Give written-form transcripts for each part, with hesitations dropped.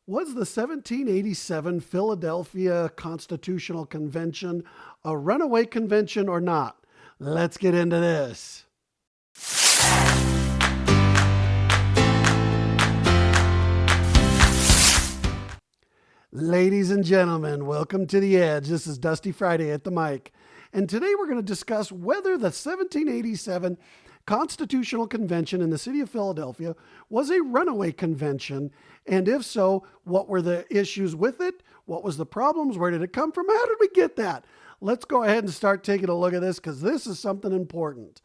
Was the 1787 Philadelphia Constitutional Convention a runaway convention or not? Let's get into this. Ladies and gentlemen, welcome to The Edge. This is Dusty Friday at the mic. And today we're going to discuss whether the 1787 Constitutional Convention in the city of Philadelphia was a runaway convention. And if so, what were the issues with it? What was the problems? Where did it come from? How did we get that? Let's go ahead and start taking a look at this because this is something important.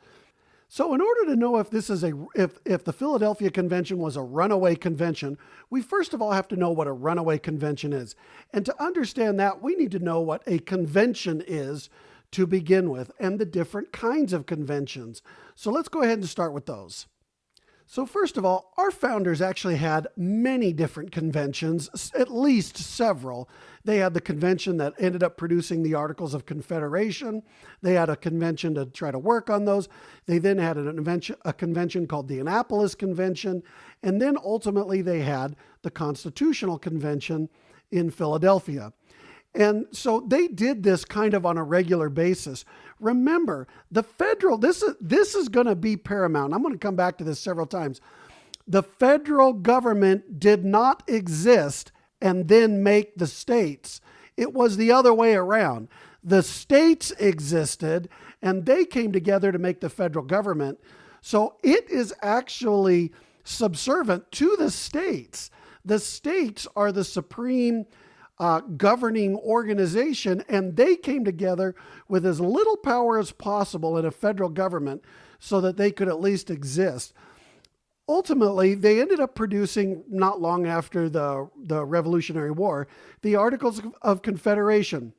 So in order to know if this is if the Philadelphia Convention was a runaway convention, we first of all have to know what a runaway convention is. And to understand that, we need to know what a convention is to begin with and the different kinds of conventions. So let's go ahead and start with those. So first of all, our founders actually had many different conventions, at least several. They had the convention that ended up producing the Articles of Confederation. They had a convention to try to work on those. They then had a convention called the Annapolis Convention. And then ultimately they had the Constitutional Convention in Philadelphia. And so they did this kind of on a regular basis. Remember, the federal, this is going to be paramount. I'm going to come back to this several times. The federal government did not exist and then make the states. It was the other way around. The states existed and they came together to make the federal government. So it is actually subservient to the states. The states are the supreme governing organization, and they came together with as little power as possible in a federal government so that they could at least exist. Ultimately, they ended up producing, not long after the Revolutionary War, the Articles of Confederation.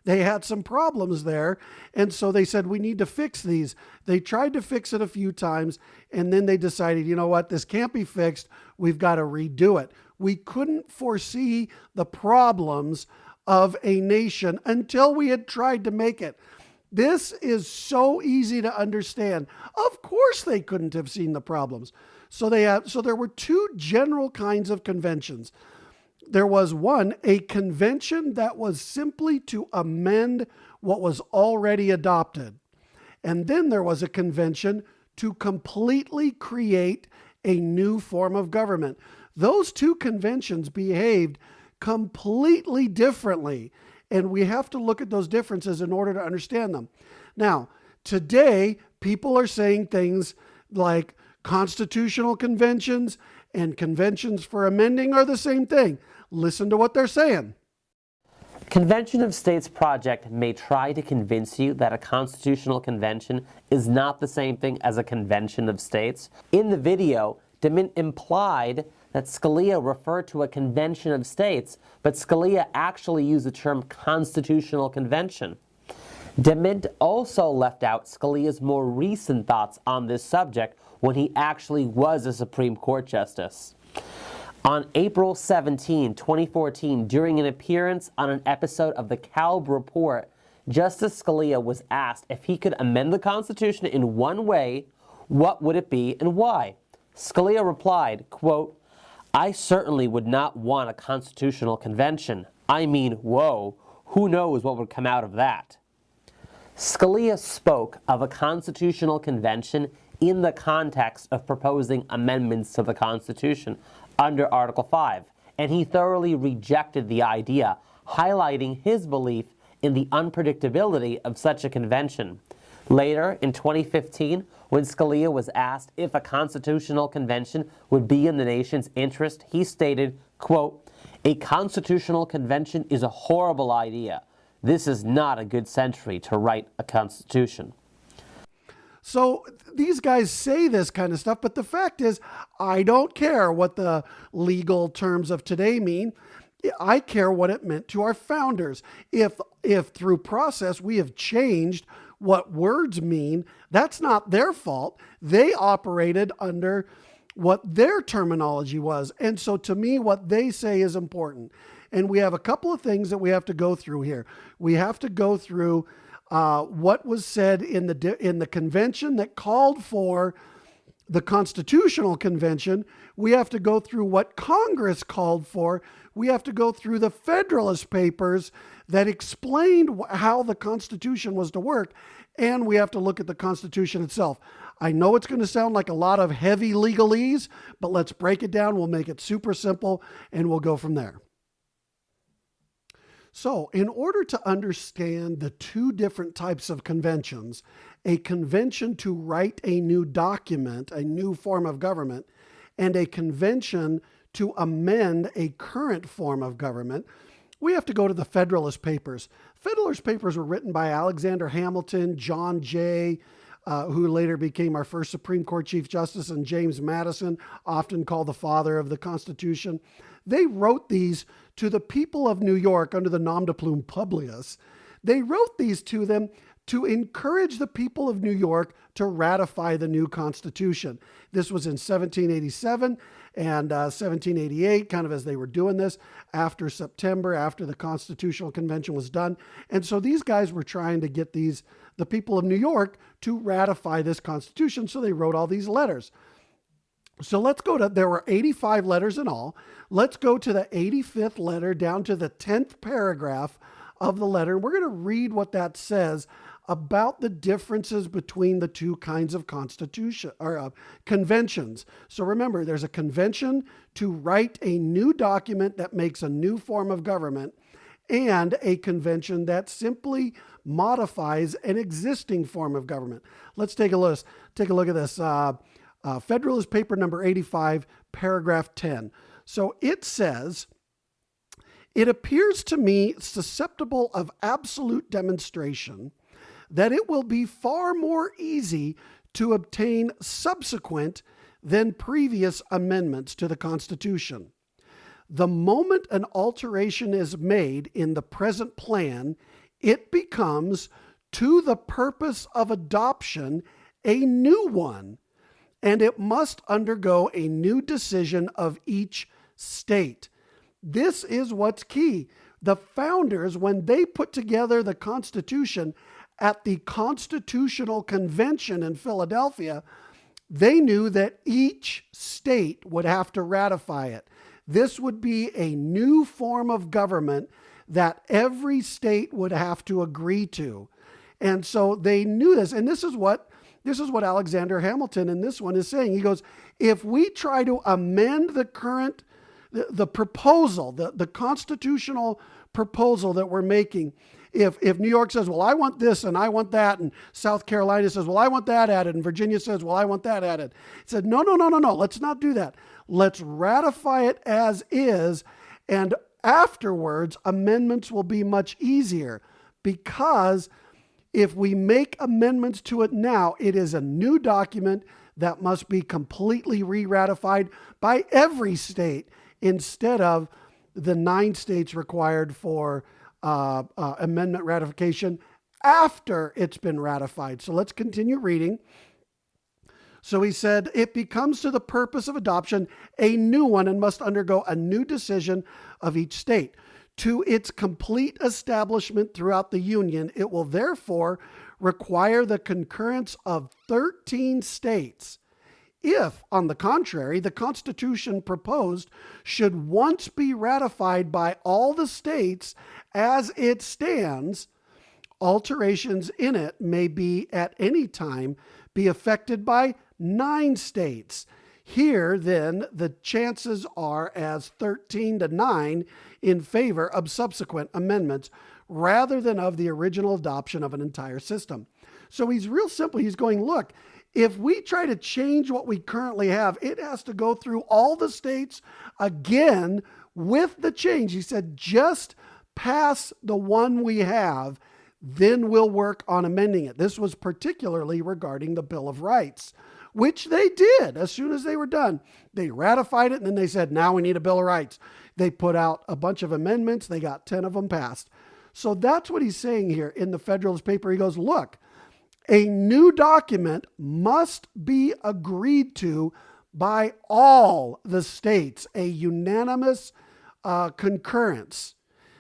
They had some problems there, and so they said, we need to fix these. They tried to fix it a few times, and then they decided, you know what, this can't be fixed. We've got to redo it. We couldn't foresee the problems of a nation until we had tried to make it. This is so easy to understand. Of course they couldn't have seen the problems. So there were two general kinds of conventions. There was one, a convention that was simply to amend what was already adopted. And then there was a convention to completely create a new form of government. Those two conventions behaved completely differently, and we have to look at those differences in order to understand them. Now, today, people are saying things like constitutional conventions and conventions for amending are the same thing. Listen to what they're saying. Convention of States Project may try to convince you that a constitutional convention is not the same thing as a convention of states. In the video, DeMint implied that Scalia referred to a convention of states, but Scalia actually used the term constitutional convention. DeMint also left out Scalia's more recent thoughts on this subject when he actually was a Supreme Court justice. On April 17, 2014, during an appearance on an episode of the Kalb Report, Justice Scalia was asked if he could amend the Constitution in one way, what would it be and why? Scalia replied, quote, I certainly would not want a constitutional convention. I mean, whoa, who knows what would come out of that? Scalia spoke of a constitutional convention in the context of proposing amendments to the Constitution under Article 5, and he thoroughly rejected the idea, highlighting his belief in the unpredictability of such a convention. Later, in 2015, when Scalia was asked if a constitutional convention would be in the nation's interest, he stated, quote, a constitutional convention is a horrible idea. This is not a good century to write a constitution. So these guys say this kind of stuff, but the fact is, I don't care what the legal terms of today mean. I care what it meant to our founders. If through process we have changed what words mean, that's not their fault. They operated under what their terminology was. And so to me, what they say is important. And we have a couple of things that we have to go through here. We have to go through what was said in the convention that called for the Constitutional Convention, we have to go through what Congress called for. We have to go through the Federalist Papers that explained how the Constitution was to work, and we have to look at the Constitution itself. I know it's going to sound like a lot of heavy legalese, but let's break it down. We'll make it super simple, and we'll go from there. So, in order to understand the two different types of conventions, a convention to write a new document, a new form of government, and a convention to amend a current form of government, we have to go to the Federalist Papers. Federalist Papers were written by Alexander Hamilton, John Jay, who later became our first Supreme Court Chief Justice, and James Madison, often called the father of the Constitution. They wrote these to the people of New York under the nom de plume Publius. They wrote these to them to encourage the people of New York to ratify the new Constitution. This was in 1787 and 1788, kind of as they were doing this after September, after the Constitutional Convention was done. And so these guys were trying to get the people of New York to ratify this Constitution, so they wrote all these letters. So let's go to, there were 85 letters in all. Let's go to the 85th letter down to the 10th paragraph of the letter. We're going to read what that says about the differences between the two kinds of constitution or conventions. So remember, there's a convention to write a new document that makes a new form of government, and a convention that simply modifies an existing form of government. Let's take a look at this. Federalist Paper number 85, paragraph 10. So it says, "It appears to me susceptible of absolute demonstration that it will be far more easy to obtain subsequent than previous amendments to the Constitution. The moment an alteration is made in the present plan, it becomes, to the purpose of adoption, a new one, and it must undergo a new decision of each state." This is what's key. The founders, when they put together the Constitution at the Constitutional Convention in Philadelphia, they knew that each state would have to ratify it. This would be a new form of government that every state would have to agree to. And so they knew this. And this is what Alexander Hamilton in this one is saying. He goes, if we try to amend the proposal, the constitutional proposal that we're making, if New York says, well, I want this and I want that, and South Carolina says, well, I want that added, and Virginia says, well, I want that added. It said, no, let's not do that. Let's ratify it as is, and afterwards, amendments will be much easier, because if we make amendments to it now, it is a new document that must be completely re-ratified by every state instead of the 9 states required for amendment ratification after it's been ratified. So let's continue reading. So he said, it becomes, to the purpose of adoption, a new one, and must undergo a new decision of each state. To its complete establishment throughout the Union, it will therefore require the concurrence of 13 states. If, on the contrary, the Constitution proposed should once be ratified by all the states as it stands, alterations in it may be at any time be effected by 9 states. Here, then, the chances are as 13-9 in favor of subsequent amendments rather than of the original adoption of an entire system. So he's real simple. He's going, look, if we try to change what we currently have, it has to go through all the states again with the change. He said, just pass the one we have, then we'll work on amending it. This was particularly regarding the Bill of Rights, which they did as soon as they were done. They ratified it, and then they said, now we need a Bill of Rights. They put out a bunch of amendments. They got 10 of them passed. So that's what he's saying here in the Federalist Paper. He goes, look, a new document must be agreed to by all the states, a unanimous concurrence.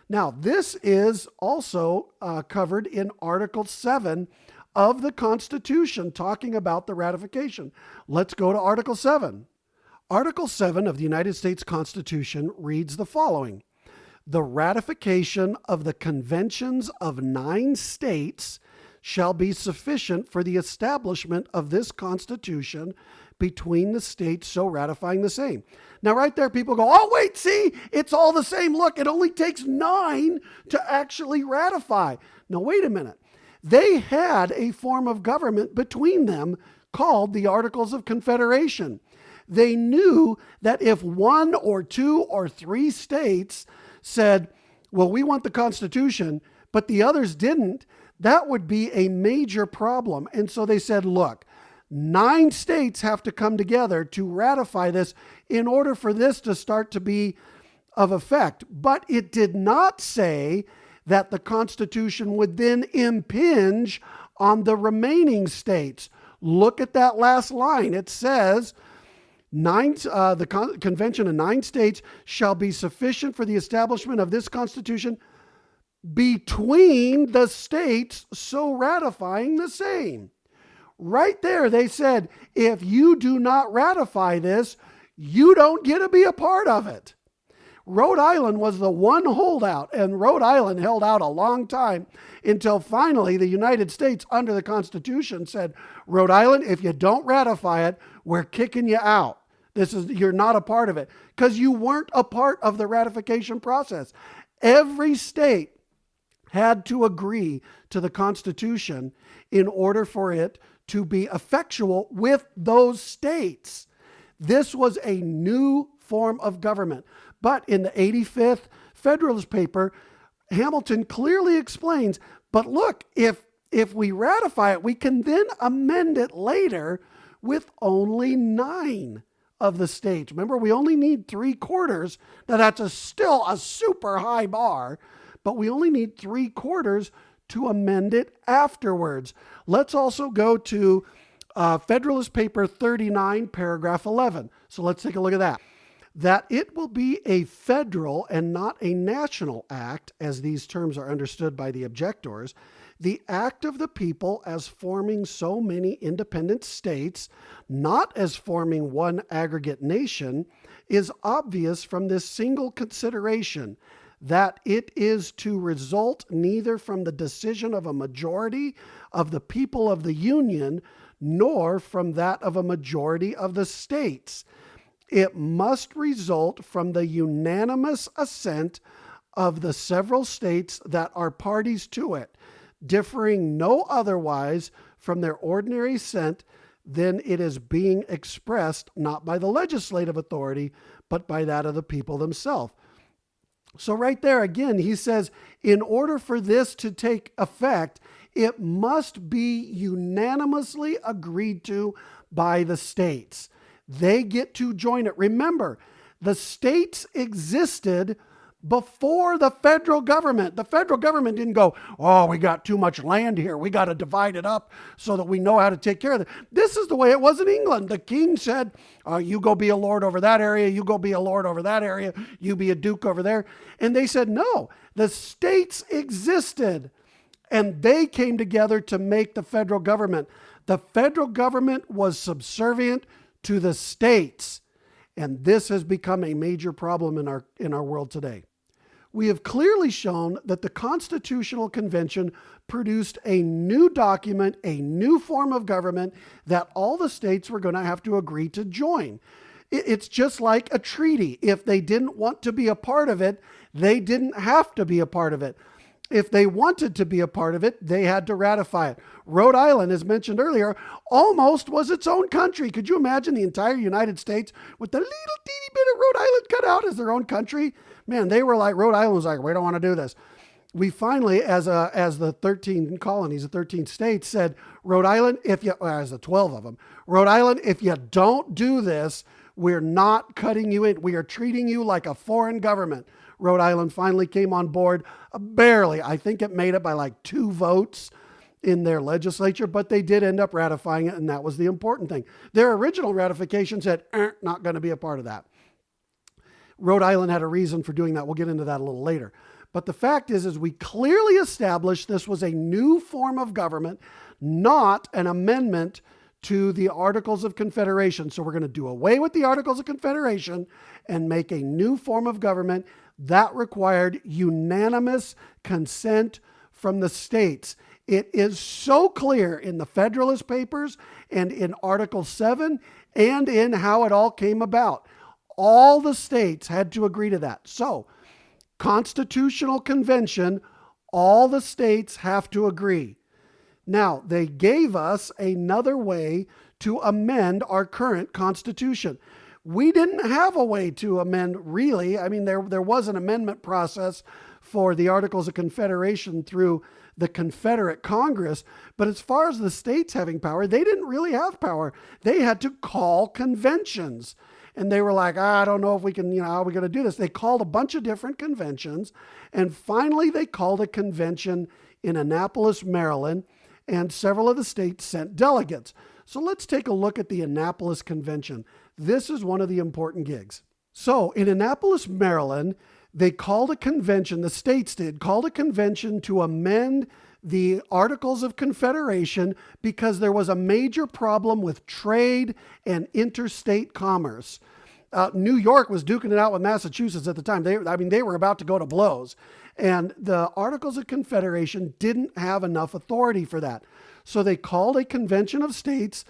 Now, this is also covered in Article 7 of the Constitution talking about the ratification. Let's go to Article 7. Article 7 of the United States Constitution reads the following: the ratification of the conventions of 9 states shall be sufficient for the establishment of this Constitution between the states so ratifying the same. Now, right there, people go, oh, wait, see, it's all the same. Look, it only takes 9 to actually ratify. No, wait a minute. They had a form of government between them called the Articles of Confederation. They knew that if 1 or 2 or 3 states said, well, we want the Constitution, but the others didn't, that would be a major problem. And so they said, look, 9 states have to come together to ratify this in order for this to start to be of effect. But it did not say that the Constitution would then impinge on the remaining states. Look at that last line. It says, the convention of 9 states shall be sufficient for the establishment of this Constitution between the states so ratifying the same. Right there, they said, if you do not ratify this, you don't get to be a part of it. Rhode Island was the one holdout, and Rhode Island held out a long time until finally the United States, under the Constitution, said, Rhode Island, if you don't ratify it, we're kicking you out. You're not a part of it, because you weren't a part of the ratification process. Every state had to agree to the Constitution in order for it to be effectual with those states. This was a new form of government. But in the 85th Federalist paper, Hamilton clearly explains, but look, if we ratify it, we can then amend it later with only 9 of the states. Remember, we only need 3/4. Now that's still a super high bar, but we only need 3/4 to amend it afterwards. Let's also go to Federalist Paper 39, paragraph 11. So let's take a look at that. That it will be a federal and not a national act, as these terms are understood by the objectors, the act of the people as forming so many independent states, not as forming one aggregate nation, is obvious from this single consideration, that it is to result neither from the decision of a majority of the people of the Union, nor from that of a majority of the states. It must result from the unanimous assent of the several states that are parties to it, differing no otherwise from their ordinary assent than it is being expressed not by the legislative authority, but by that of the people themselves. So right there, again, he says, in order for this to take effect, it must be unanimously agreed to by the states. They get to join it. Remember, the states existed before the federal government. The federal government didn't go, oh, we got too much land here, we got to divide it up so that we know how to take care of it. This is the way it was in England. The king said, you go be a lord over that area, you go be a lord over that area, you be a duke over there. And they said, no, the states existed and they came together to make the federal government. The federal government was subservient to the states. And this has become a major problem in our world today. We have clearly shown that the Constitutional Convention produced a new document, a new form of government that all the states were going to have to agree to join. It's just like a treaty. If they didn't want to be a part of it, they didn't have to be a part of it. If they wanted to be a part of it, they had to ratify it. Rhode Island, as mentioned earlier, almost was its own country. Could you imagine the entire United States with the little teeny bit of Rhode Island cut out as their own country? Man, they were like, Rhode Island was like, we don't want to do this. We finally, as the 13 colonies, the 13 states said, Rhode Island, as the 12 of them, Rhode Island, if you don't do this, we're not cutting you in. We are treating you like a foreign government. Rhode Island finally came on board, barely. I think it made it by like 2 votes in their legislature, but they did end up ratifying it, and that was the important thing. Their original ratification said, not going to be a part of that. Rhode Island had a reason for doing that. We'll get into that a little later. But the fact is we clearly established this was a new form of government, not an amendment to the Articles of Confederation. So we're going to do away with the Articles of Confederation and make a new form of government that required unanimous consent from the states. It is so clear in the Federalist Papers and in Article 7 and in how it all came about. All the states had to agree to that. So, Constitutional Convention, all the states have to agree. Now, they gave us another way to amend our current Constitution. We didn't have a way to amend, really. I mean, there was an amendment process for the Articles of Confederation through the Confederate Congress, but as far as the states having power, they didn't really have power. They had to call conventions. And they were like, I don't know if we can, how are we going to do this? They called a bunch of different conventions. And finally, they called a convention in Annapolis, Maryland, and several of the states sent delegates. So let's take a look at the Annapolis Convention. This is one of the important gigs. So in Annapolis, Maryland, they called a convention, the states called a convention to amend the Articles of Confederation because there was a major problem with trade and interstate commerce. New York was duking it out with Massachusetts at the time. They were about to go to blows. And the Articles of Confederation didn't have enough authority for that. So they called a convention of states,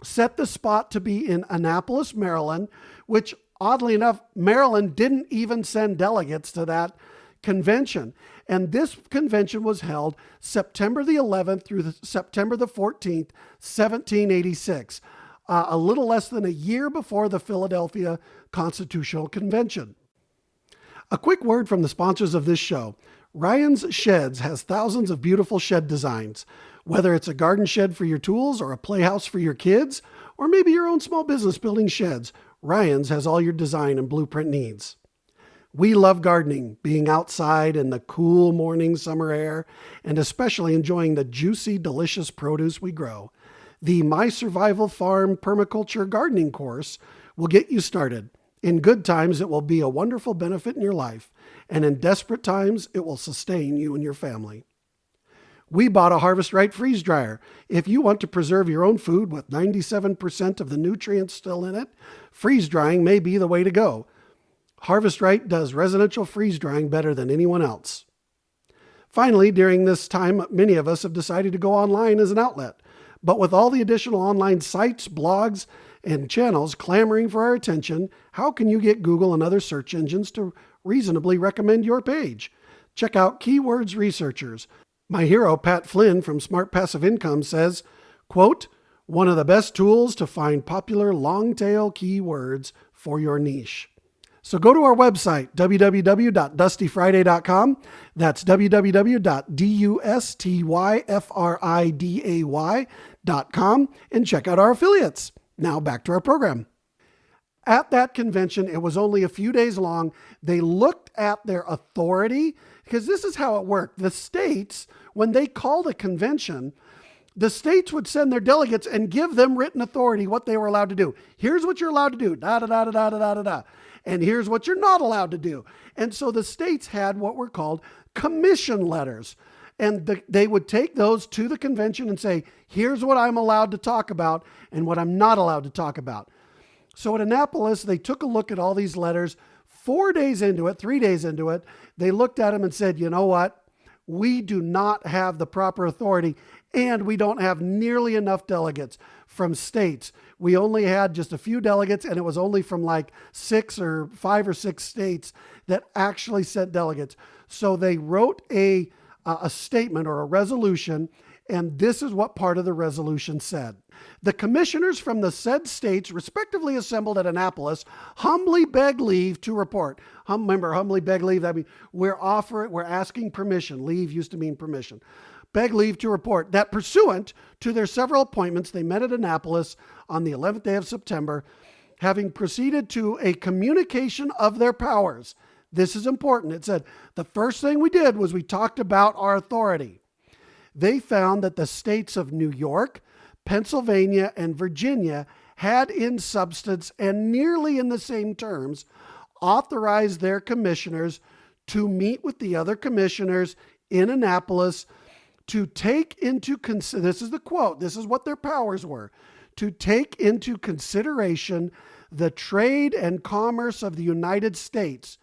set the spot to be in Annapolis, Maryland, which oddly enough, Maryland didn't even send delegates to that convention. And this convention was held September the 11th through September the 14th, 1786, a little less than a year before the Philadelphia Constitutional Convention. A quick word from the sponsors of this show. Ryan's Sheds has thousands of beautiful shed designs. Whether it's a garden shed for your tools or a playhouse for your kids, or maybe your own small business building sheds, Ryan's has all your design and blueprint needs. We love gardening, being outside in the cool morning summer air, and especially enjoying the juicy, delicious produce we grow. The My Survival Farm Permaculture Gardening course will get you started. In good times, it will be a wonderful benefit in your life, and in desperate times, it will sustain you and your family. We bought a Harvest Right freeze dryer. If you want to preserve your own food with 97% of the nutrients still in it, freeze drying may be the way to go. Harvest Right does residential freeze drying better than anyone else. Finally, during this time, many of us have decided to go online as an outlet. But with all the additional online sites, blogs, and channels clamoring for our attention, how can you get Google and other search engines to reasonably recommend your page? Check out Keywords Researchers. My hero, Pat Flynn from Smart Passive Income says, quote, one of the best tools to find popular long-tail keywords for your niche. So go to our website, www.dustyfriday.com. That's www.dustyfriday.com and check out our affiliates. Now back to our program. At that convention, it was only a few days long. They looked at their authority because this is how it worked. The states, when they called a convention, the states would send their delegates and give them written authority, what they were allowed to do. Here's what you're allowed to do, da-da-da-da-da-da-da-da. And here's what you're not allowed to do. And so the states had what were called commission letters. And they would take those to the convention and say, here's what I'm allowed to talk about and what I'm not allowed to talk about. So at Annapolis, they took a look at all these letters. 3 days into it, they looked at them and said, you know what? We do not have the proper authority and we don't have nearly enough delegates from states. We only had just a few delegates and it was only from like 5 or 6 states that actually sent delegates. So they wrote a statement or a resolution, and this is what part of the resolution said. The commissioners from the said states respectively assembled at Annapolis humbly beg leave to report. Remember, humbly beg leave, that means we're asking permission. Leave used to mean permission. Beg leave to report that pursuant to their several appointments, they met at Annapolis on the 11th day of September, having proceeded to a communication of their powers. This is important. It said, the first thing we did was we talked about our authority. They found that the states of New York, Pennsylvania, and Virginia had in substance and nearly in the same terms authorized their commissioners to meet with the other commissioners in Annapolis to take into this is the quote, this is what their powers were, to take into consideration the trade and commerce of the United States,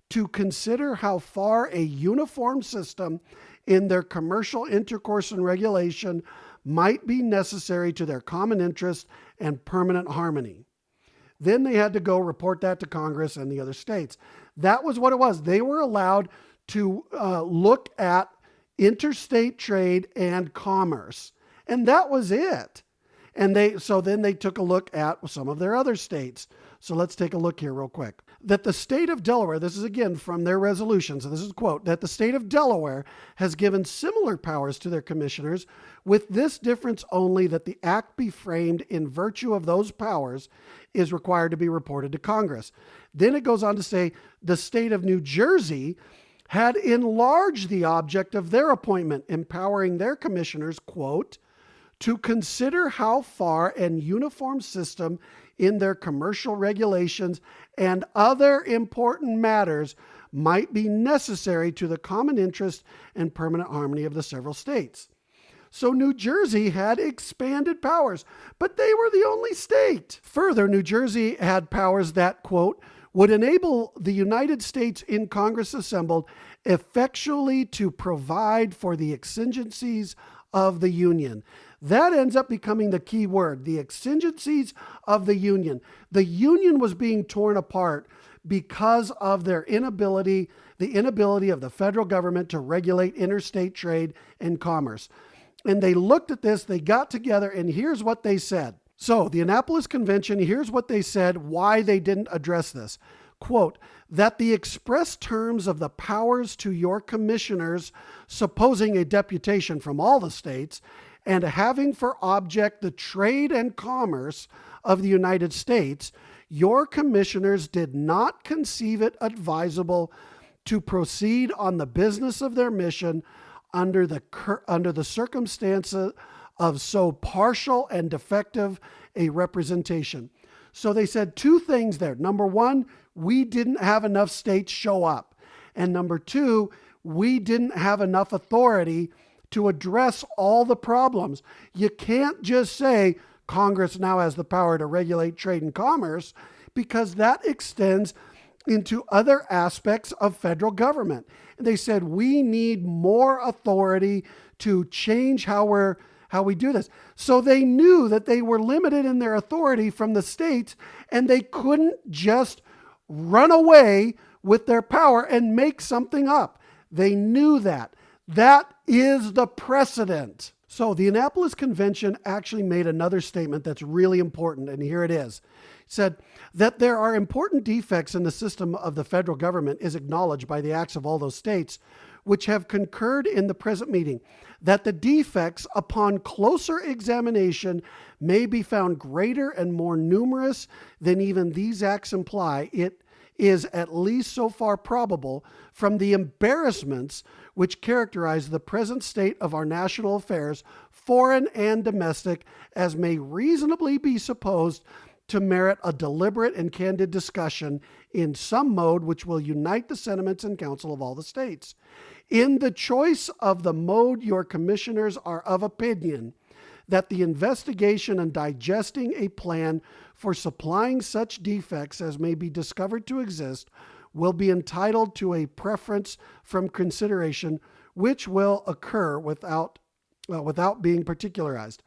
to consider how far a uniform system in their commercial intercourse and regulation might be necessary to their common interest and permanent harmony. Then they had to go report that to Congress and the other states. That was what it was. They were allowed to look at interstate trade and commerce. And that was it. And then they took a look at some of their other states. So let's take a look here real quick. That the state of Delaware, this is again from their resolution, so this is a quote, that the state of Delaware has given similar powers to their commissioners, with this difference only that the act be framed in virtue of those powers is required to be reported to Congress. Then it goes on to say the state of New Jersey had enlarged the object of their appointment, empowering their commissioners, quote, to consider how far an uniform system in their commercial regulations and other important matters might be necessary to the common interest and permanent harmony of the several states. So New Jersey had expanded powers, but they were the only state. Further, New Jersey had powers that, quote, would enable the United States in Congress assembled effectually to provide for the exigencies of the Union. That ends up becoming the key word, the exigencies of the Union. The Union was being torn apart because of the inability of the federal government to regulate interstate trade and commerce. And they looked at this, they got together, and here's what they said. So the Annapolis Convention, here's what they said, why they didn't address this. Quote, that the express terms of the powers to your commissioners, supposing a deputation from all the states, and having for object the trade and commerce of the United States, your commissioners did not conceive it advisable to proceed on the business of their mission under the circumstances of so partial and defective a representation. So they said two things there. Number one, we didn't have enough states show up. And number two, we didn't have enough authority to address all the problems. You can't just say Congress now has the power to regulate trade and commerce, because that extends into other aspects of federal government. And they said, we need more authority to change how we do this. So they knew that they were limited in their authority from the states, and they couldn't just run away with their power and make something up. They knew that. That is the precedent. So the Annapolis Convention actually made another statement that's really important, and here it is. It said that there are important defects in the system of the federal government is acknowledged by the acts of all those states which have concurred in the present meeting, that the defects upon closer examination may be found greater and more numerous than even these acts imply. It is at least so far probable from the embarrassments which characterize the present state of our national affairs, foreign and domestic, as may reasonably be supposed to merit a deliberate and candid discussion in some mode which will unite the sentiments and counsel of all the states. In the choice of the mode, your commissioners are of opinion that the investigation and digesting a plan for supplying such defects as may be discovered to exist will be entitled to a preference from consideration, which will occur without being particularized.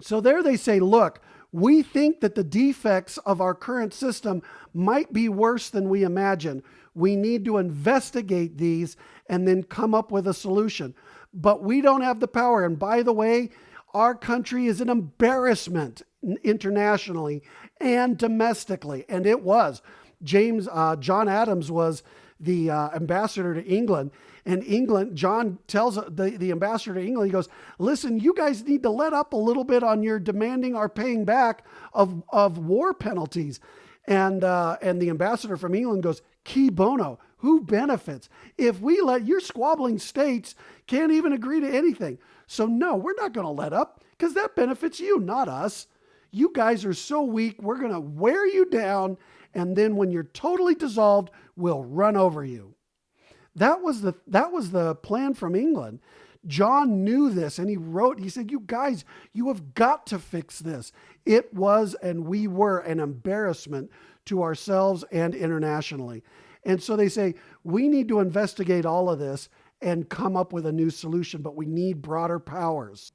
So there they say, look, we think that the defects of our current system might be worse than we imagine. We need to investigate these and then come up with a solution. But we don't have the power. And by the way, our country is an embarrassment internationally and domestically. And it was. John Adams was the ambassador to England. And John tells the ambassador to England, he goes, listen, you guys need to let up a little bit on your demanding our paying back of war penalties. And the ambassador from England goes, qui bono, who benefits? If we let your squabbling states can't even agree to anything. So no, we're not going to let up because that benefits you, not us. You guys are so weak. We're going to wear you down. And then when you're totally dissolved, we'll run over you. That was the plan from England. John knew this, and he said, you guys, you have got to fix this. It was, and we were, an embarrassment to ourselves and internationally. And so they say, we need to investigate all of this and come up with a new solution, but we need broader powers.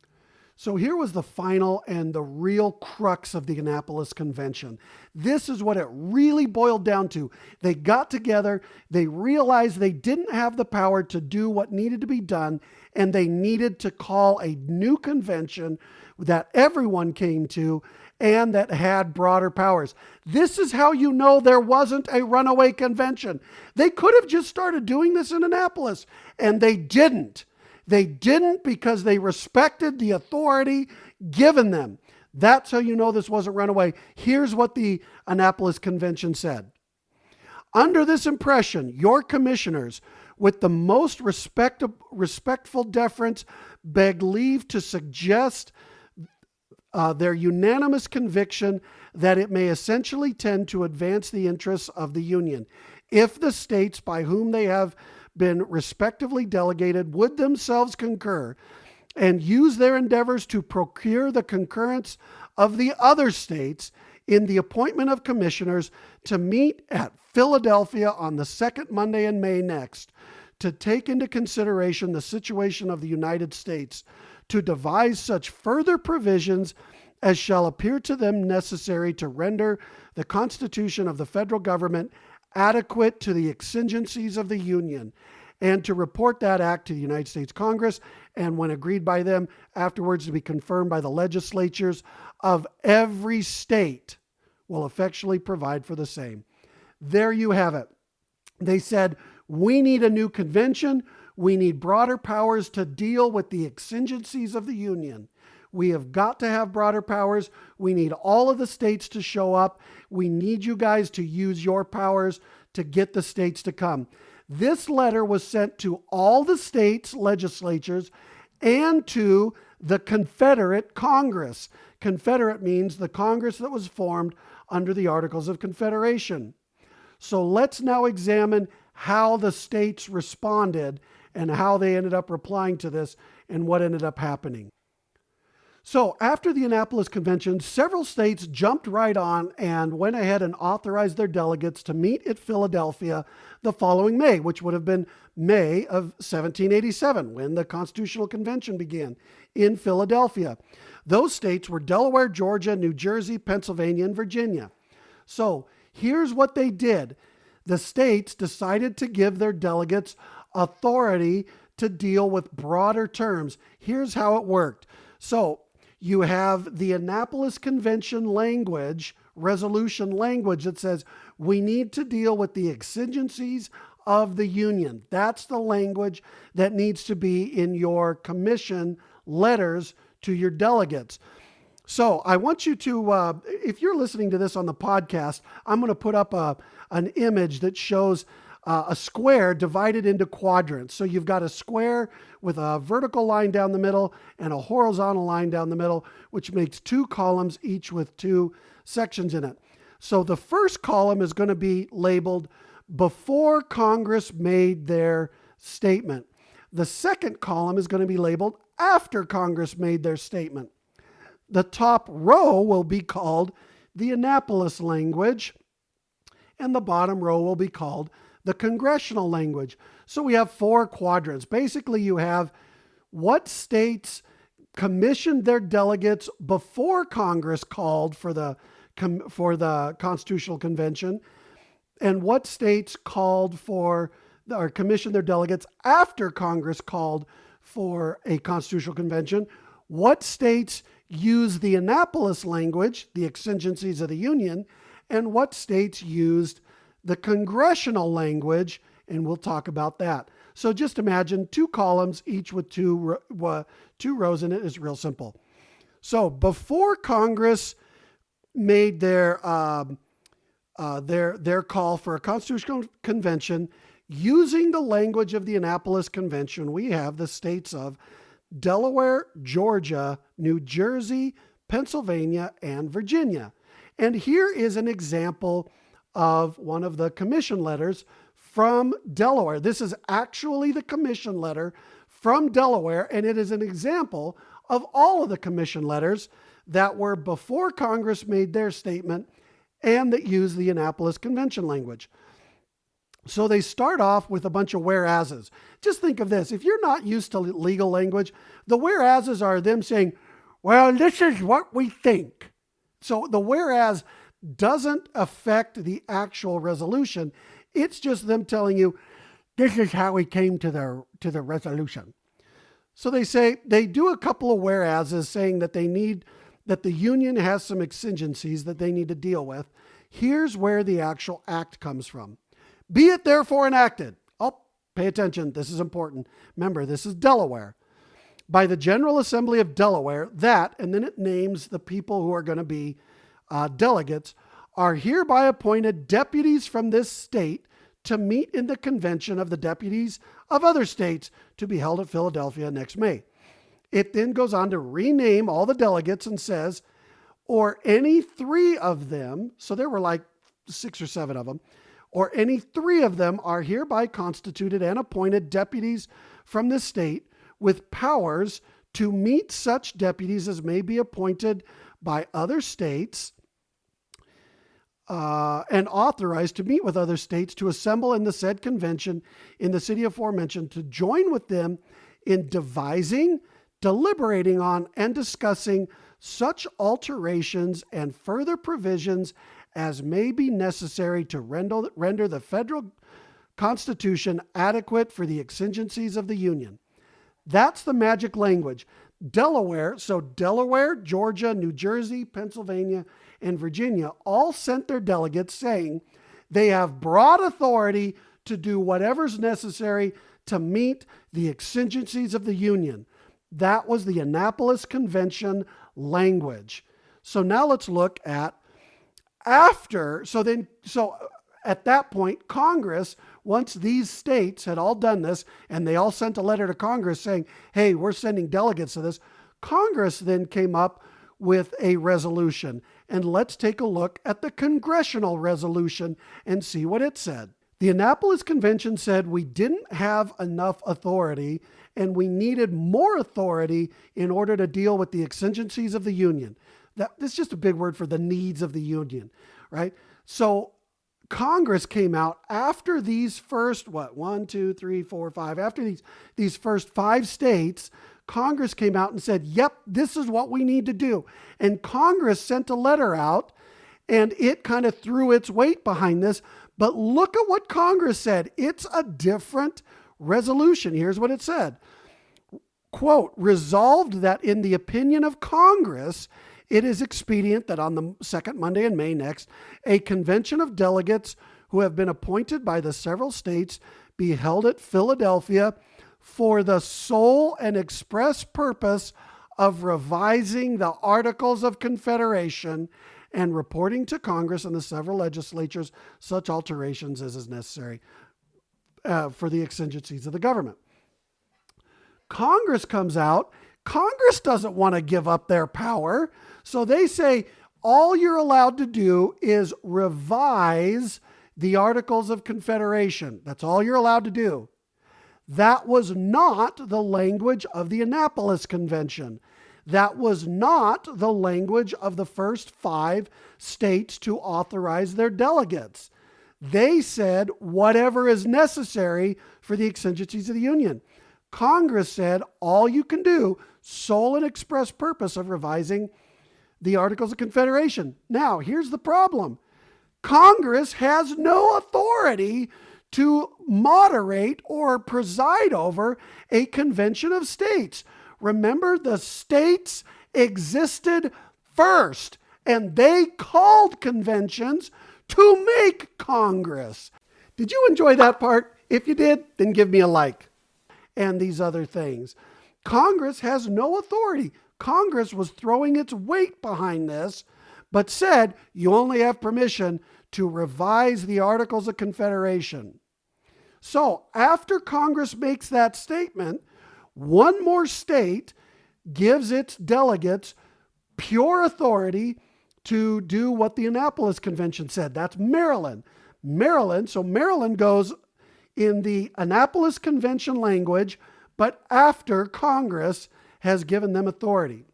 So here was the final and the real crux of the Annapolis Convention. This is what it really boiled down to. They got together, they realized they didn't have the power to do what needed to be done, and they needed to call a new convention that everyone came to and that had broader powers. This is how you know there wasn't a runaway convention. They could have just started doing this in Annapolis, and they didn't. They didn't because they respected the authority given them. That's how you know this wasn't runaway. Here's what the Annapolis Convention said. Under this impression, your commissioners, with the most respectful deference, beg leave to suggest their unanimous conviction that it may essentially tend to advance the interests of the Union, if the states by whom they have been respectively delegated would themselves concur and use their endeavors to procure the concurrence of the other states in the appointment of commissioners to meet at Philadelphia on the second Monday in May next, to take into consideration the situation of the United States, to devise such further provisions as shall appear to them necessary to render the Constitution of the federal government adequate to the exigencies of the Union, and to report that act to the United States Congress, and when agreed by them, afterwards to be confirmed by the legislatures of every state, will effectually provide for the same. There you have it. They said, we need a new convention. We need broader powers to deal with the exigencies of the Union. We have got to have broader powers. We need all of the states to show up. We need you guys to use your powers to get the states to come. This letter was sent to all the states' legislatures and to the Confederate Congress. Confederate means the Congress that was formed under the Articles of Confederation. So let's now examine how the states responded and how they ended up replying to this and what ended up happening. So after the Annapolis Convention, several states jumped right on and went ahead and authorized their delegates to meet at Philadelphia the following May, which would have been May of 1787, when the Constitutional Convention began in Philadelphia. Those states were Delaware, Georgia, New Jersey, Pennsylvania, and Virginia. So here's what they did. The states decided to give their delegates authority to deal with broader terms. Here's how it worked. So you have the Annapolis Convention language, resolution language that says we need to deal with the exigencies of the Union. That's the language that needs to be in your commission letters to your delegates. So I want you to, if you're listening to this on the podcast, I'm going to put up an image that shows a square divided into quadrants. So you've got a square with a vertical line down the middle and a horizontal line down the middle, which makes two columns, each with two sections in it. So the first column is going to be labeled before Congress made their statement. The second column is going to be labeled after Congress made their statement. The top row will be called the Annapolis language, and the bottom row will be called the congressional language. So we have four quadrants. Basically, you have what states commissioned their delegates before Congress called for the Constitutional Convention, and what states called for or commissioned their delegates after Congress called for a Constitutional Convention. What states used the Annapolis language, the exigencies of the Union, and what states used the congressional language, and we'll talk about that. So just imagine two columns, each with two rows in it. Is real simple. So before Congress made their call for a Constitutional Convention, using the language of the Annapolis Convention, we have the states of Delaware, Georgia, New Jersey, Pennsylvania, and Virginia. And here is an example of one of the commission letters from Delaware. This is actually the commission letter from Delaware, and it is an example of all of the commission letters that were before Congress made their statement and that use the Annapolis Convention language. So they start off with a bunch of whereases. Just think of this. If you're not used to legal language, the whereases are them saying, well, this is what we think. So the whereas doesn't affect the actual resolution. It's just them telling you, this is how we came to the resolution. So they do a couple of whereases saying that the union has some exigencies that they need to deal with. Here's where the actual act comes from. Be it therefore enacted. Oh, pay attention. This is important. Remember, this is Delaware. By the General Assembly of Delaware, that, and then it names the people who are going to be delegates, are hereby appointed deputies from this state to meet in the convention of the deputies of other states to be held at Philadelphia next May. It then goes on to rename all the delegates and says, or any three of them, so there were like 6 or 7 of them, or any three of them are hereby constituted and appointed deputies from the state with powers to meet such deputies as may be appointed by other states and authorized to meet with other states to assemble in the said convention in the city aforementioned to join with them in devising, deliberating on, and discussing such alterations and further provisions as may be necessary to render the federal Constitution adequate for the exigencies of the Union. That's the magic language. Delaware, so Delaware, Georgia, New Jersey, Pennsylvania, and Virginia all sent their delegates saying they have broad authority to do whatever's necessary to meet the exigencies of the Union. That was the Annapolis Convention language. So now let's look at so at that point, Congress, once these states had all done this, and they all sent a letter to Congress saying, hey, we're sending delegates to this, Congress then came up with a resolution. And let's take a look at the congressional resolution and see what it said. The Annapolis Convention said we didn't have enough authority and we needed more authority in order to deal with the exigencies of the Union. That's just a big word for the needs of the Union, right? So Congress came out after these first, after these first 5 states, Congress came out and said, yep, this is what we need to do. And Congress sent a letter out and it kind of threw its weight behind this. But look at what Congress said. It's a different resolution. Here's what it said. Quote, resolved that in the opinion of Congress, it is expedient that on the second Monday in May next, a convention of delegates who have been appointed by the several states be held at Philadelphia for the sole and express purpose of revising the Articles of Confederation and reporting to Congress and the several legislatures such alterations as is necessary for the exigencies of the government. Congress comes out. Congress doesn't want to give up their power. So they say all you're allowed to do is revise the Articles of Confederation. That's all you're allowed to do. That was not the language of the Annapolis Convention. That was not the language of the first 5 states to authorize their delegates. They said whatever is necessary for the exigencies of the Union. Congress said all you can do, sole and express purpose of revising the Articles of Confederation. Now, here's the problem. Congress has no authority to moderate or preside over a convention of states. Remember, the states existed first, and they called conventions to make Congress. Did you enjoy that part? If you did, then give me a like. And these other things. Congress has no authority. Congress was throwing its weight behind this, but said you only have permission to revise the Articles of Confederation. So after Congress makes that statement, one more state gives its delegates pure authority to do what the Annapolis Convention said. That's Maryland. So Maryland goes in the Annapolis Convention language, but after Congress has given them authority,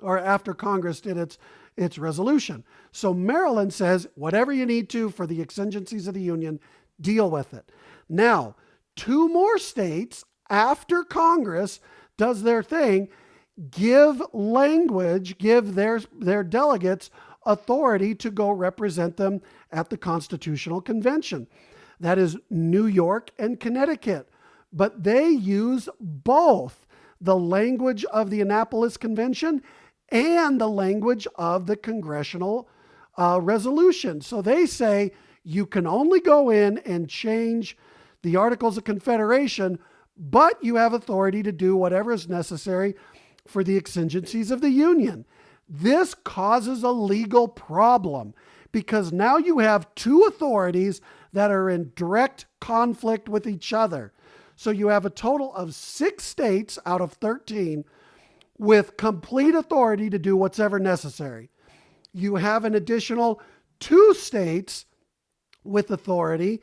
or after Congress did its resolution. So Maryland says, whatever you need to for the exigencies of the Union, deal with it. Now, two more states, after Congress does their thing, give their delegates authority to go represent them at the Constitutional Convention. That is New York and Connecticut. But they use both the language of the Annapolis Convention and the language of the congressional resolution. So they say you can only go in and change the Articles of Confederation, but you have authority to do whatever is necessary for the exigencies of the Union. This causes a legal problem because now you have two authorities that are in direct conflict with each other. So you have a total of 6 states out of 13 with complete authority to do whatever necessary. You have an additional 2 states with authority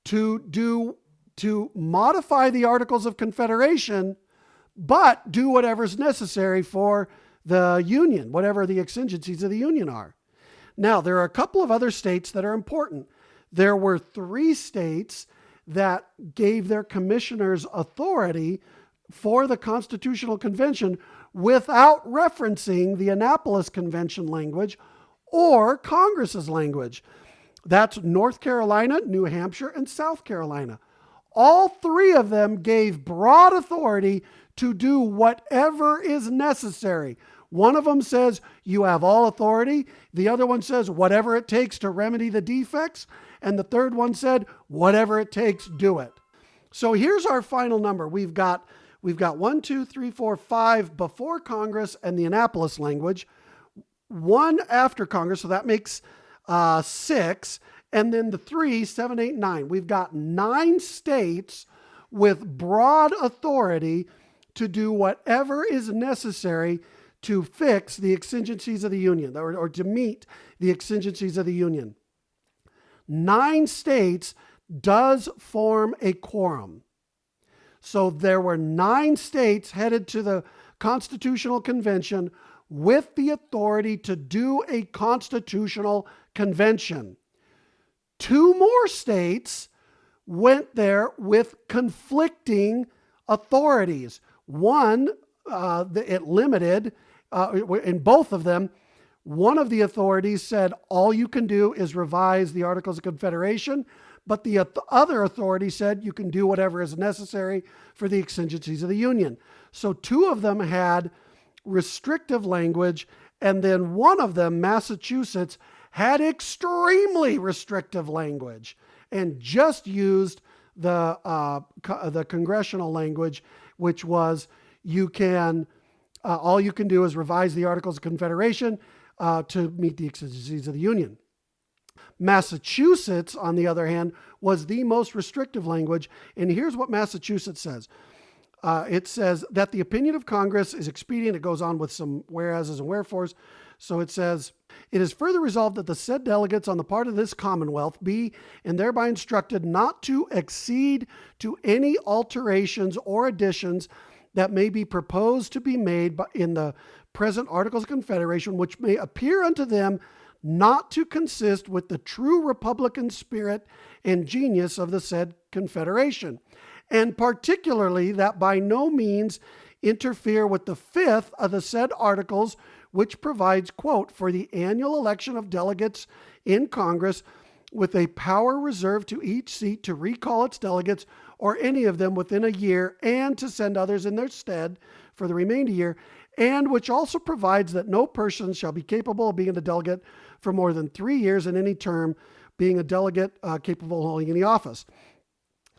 to modify the Articles of Confederation, but do whatever's necessary for the Union, whatever the exigencies of the Union are. Now, there are a couple of other states that are important. There were 3 states that gave their commissioners authority for the Constitutional Convention without referencing the Annapolis Convention language or Congress's language. That's North Carolina, New Hampshire, and South Carolina. All 3 of them gave broad authority to do whatever is necessary. One of them says you have all authority. The other one says whatever it takes to remedy the defects. And the third one said whatever it takes, do it. So here's our final number. We've got 1, 2, 3, 4, 5 before Congress and the Annapolis language, 1 after Congress, so that makes 6, and then the 3, 7, 8, 9. We've got 9 states with broad authority to do whatever is necessary to fix the exigencies of the Union, or to meet the exigencies of the Union. 9 states does form a quorum. So there were 9 states headed to the Constitutional Convention with the authority to do a constitutional convention. 2 more states went there with conflicting authorities. One, it limited, in both of them, one of the authorities said all you can do is revise the Articles of Confederation, but the other authority said you can do whatever is necessary for the exigencies of the Union. So 2 of them had restrictive language, and then one of them, Massachusetts, had extremely restrictive language and just used the congressional language, which was all you can do is revise the Articles of Confederation to meet the exigencies of the Union. Massachusetts, on the other hand, was the most restrictive language, and here's what Massachusetts says. It says that the opinion of Congress is expedient. It goes on with some whereases and wherefores. So it says, it is further resolved that the said delegates on the part of this Commonwealth be and thereby instructed not to accede to any alterations or additions that may be proposed to be made in the present Articles of Confederation, which may appear unto them not to consist with the true Republican spirit and genius of the said Confederation, and particularly that by no means interfere with the 5th of the said Articles, which provides, quote, for the annual election of delegates in Congress with a power reserved to each seat to recall its delegates or any of them within a year and to send others in their stead for the remainder year, and which also provides that no person shall be capable of being a delegate for more than 3 years in any term, being a delegate capable of holding any office.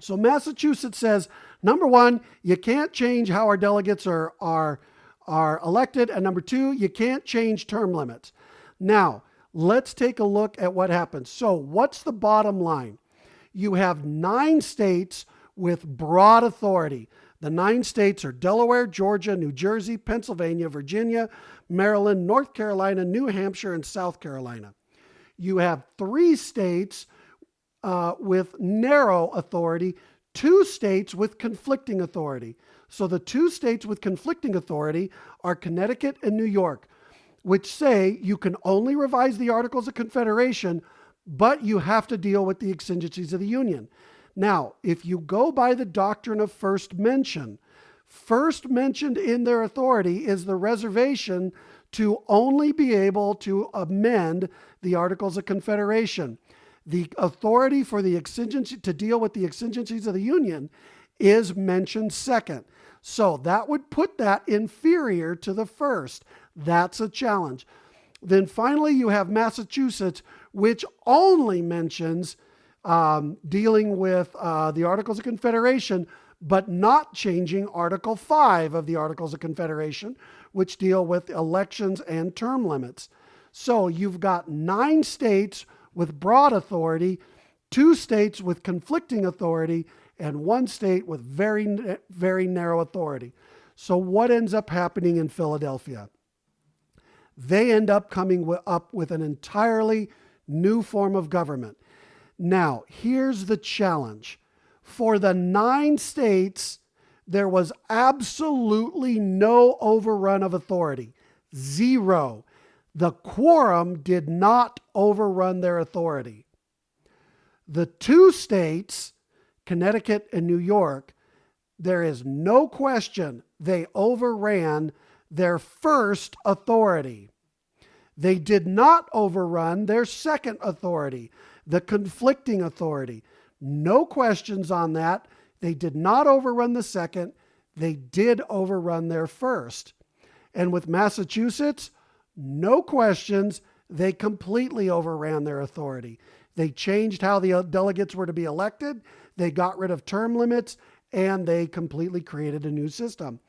So Massachusetts says, number 1, you can't change how our delegates are elected, and number 2, you can't change term limits. Now, let's take a look at what happens. So what's the bottom line? You have 9 states with broad authority. The 9 states are Delaware, Georgia, New Jersey, Pennsylvania, Virginia, Maryland, North Carolina, New Hampshire, and South Carolina. You have 3 states with narrow authority, 2 states with conflicting authority. So the 2 states with conflicting authority are Connecticut and New York, which say you can only revise the Articles of Confederation, but you have to deal with the exigencies of the Union. Now, if you go by the doctrine of first mention, first mentioned in their authority is the reservation to only be able to amend the Articles of Confederation. The authority for the exigency to deal with the exigencies of the Union is mentioned second. So that would put that inferior to the first. That's a challenge. Then finally, you have Massachusetts, which only mentions dealing with the Articles of Confederation, but not changing Article 5 of the Articles of Confederation, which deal with elections and term limits. So you've got 9 states with broad authority, 2 states with conflicting authority, and 1 state with very, very narrow authority. So what ends up happening in Philadelphia? They end up coming up with an entirely new form of government. Now, here's the challenge. For the 9 states, there was absolutely no overrun of authority. 0. The quorum did not overrun their authority. The 2 states, Connecticut and New York, there is no question they overran their first authority. They did not overrun their second authority, the conflicting authority. No questions on that. They did not overrun the second. They did overrun their first. And with Massachusetts, no questions. They completely overran their authority. They changed how the delegates were to be elected. They got rid of term limits, and they completely created a new system.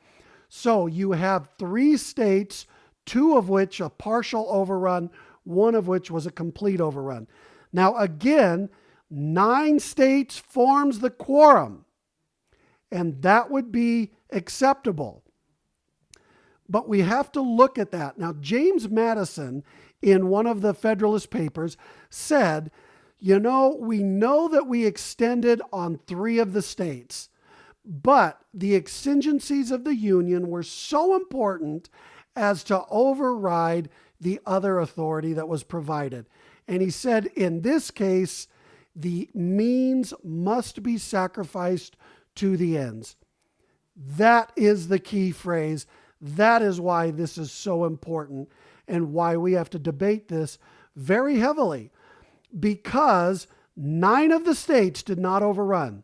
So you have 3 states, 2 of which a partial overrun, 1 of which was a complete overrun. Now again, 9 states forms the quorum, and that would be acceptable. But we have to look at that. Now, James Madison, in one of the Federalist Papers, said, we know that we extended on 3 of the states, but the exigencies of the Union were so important as to override the other authority that was provided. And he said, in this case, the means must be sacrificed to the ends. That is the key phrase. That is why this is so important and why we have to debate this very heavily, because 9 of the states did not overrun.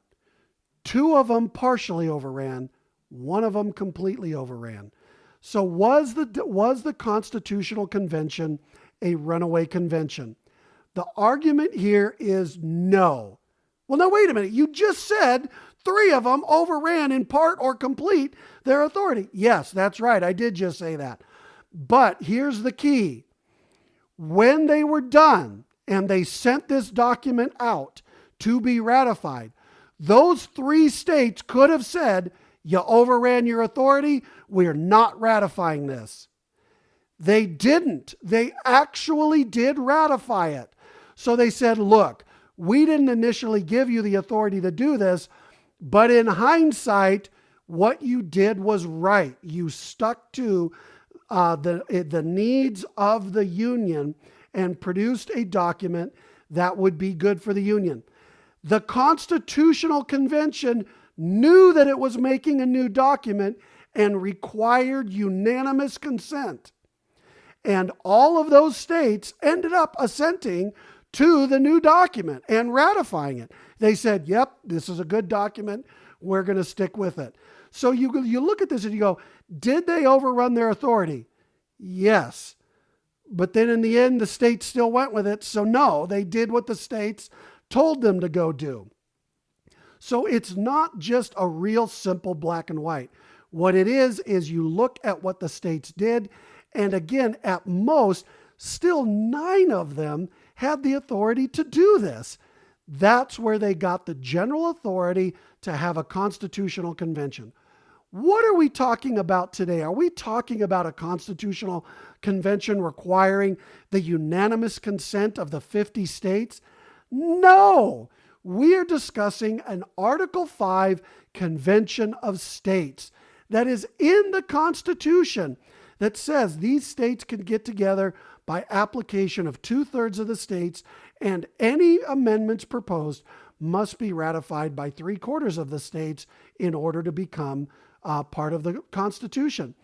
2 of them partially overran. 1 of them completely overran. So was the Constitutional Convention a runaway convention? The argument here is no. Well, now wait a minute. You just said 3 of them overran in part or complete their authority. Yes, that's right. I did just say that. But here's the key. When they were done and they sent this document out to be ratified, those 3 states could have said, you overran your authority. We're not ratifying this. They didn't. They actually did ratify it. So they said, look, we didn't initially give you the authority to do this, but in hindsight, what you did was right. You stuck to the needs of the Union and produced a document that would be good for the Union. The Constitutional Convention knew that it was making a new document and required unanimous consent. And all of those states ended up assenting to the new document and ratifying it. They said, yep, this is a good document. We're going to stick with it. So you look at this and you go, did they overrun their authority? Yes. But then in the end, the states still went with it. So no, they did what the states told them to go do. So it's not just a real simple black and white. What it is you look at what the states did. And again, at most, still 9 of them had the authority to do this. That's where they got the general authority to have a constitutional convention. What are we talking about today? Are we talking about a constitutional convention requiring the unanimous consent of the 50 states? No. We are discussing an Article 5 Convention of States that is in the Constitution that says these states can get together by application of 2/3 of the states, and any amendments proposed must be ratified by 3/4 of the states in order to become part of the Constitution.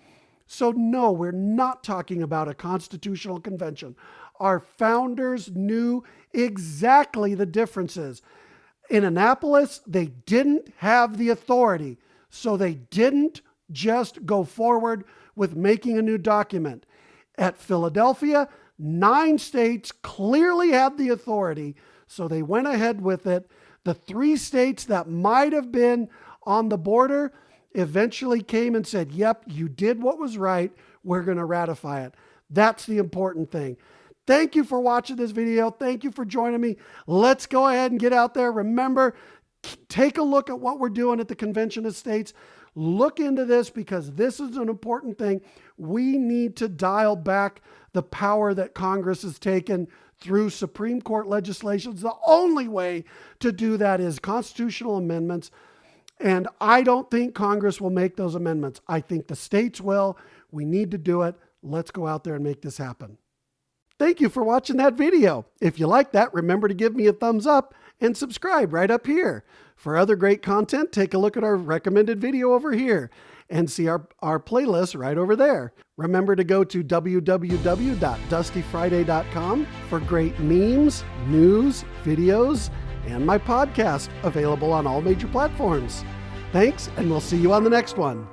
So no, we're not talking about a constitutional convention. Our founders knew exactly the differences. In Annapolis, they didn't have the authority, so they didn't just go forward with making a new document. At Philadelphia, 9 states clearly had the authority, so they went ahead with it. The 3 states that might have been on the border eventually came and said, yep, you did what was right. We're going to ratify it. That's the important thing. Thank you for watching this video. Thank you for joining me. Let's go ahead and get out there. Remember, take a look at what we're doing at the Convention of States. Look into this because this is an important thing. We need to dial back the power that Congress has taken through Supreme Court legislation. The only way to do that is constitutional amendments. And I don't think Congress will make those amendments. I think the states will. We need to do it. Let's go out there and make this happen. Thank you for watching that video. If you like that, remember to give me a thumbs up and subscribe right up here. For other great content, take a look at our recommended video over here and see our playlist right over there. Remember to go to www.dustyfriday.com for great memes, news, videos, and my podcast available on all major platforms. Thanks, and we'll see you on the next one.